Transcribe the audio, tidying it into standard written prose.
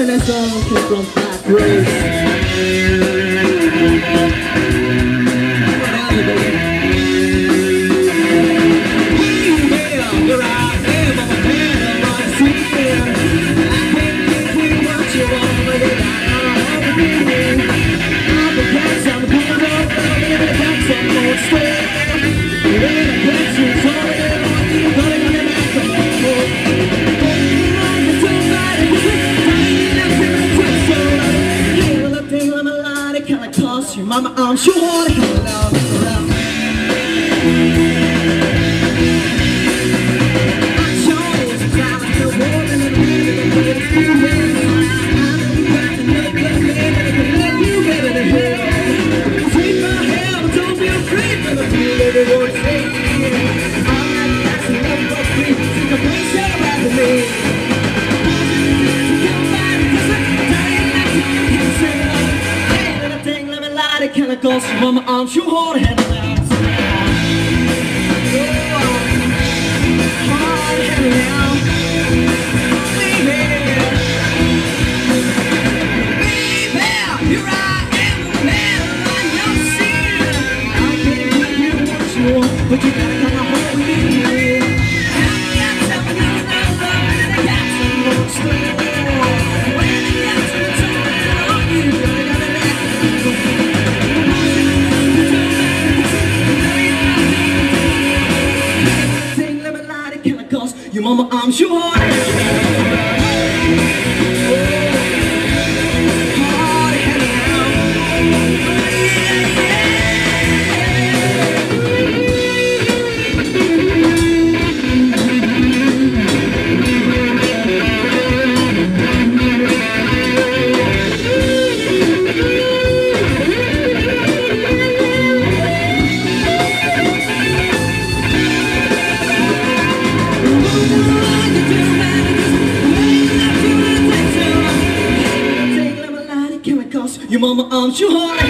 that song came from Black Race. Your mama, I'm sure hard hell out. I'm sure it's a time to war and a minute to you win. I'm got to make that man that can let you get in the hill. Take my hand, but don't be afraid for the feel everyone say. I'm not passing up for free. Take a place out of me. Chemicals from my arms, you hold it out. Hard headed now, baby. Baby, here I am, a man on your scene. I can't give you what you want, but you gotta come home with me. Tell me I'm telling you no love, and I got some more strength. When I got to tell you, you gotta your mama, I'm sure hard your mama, I'm sure hard.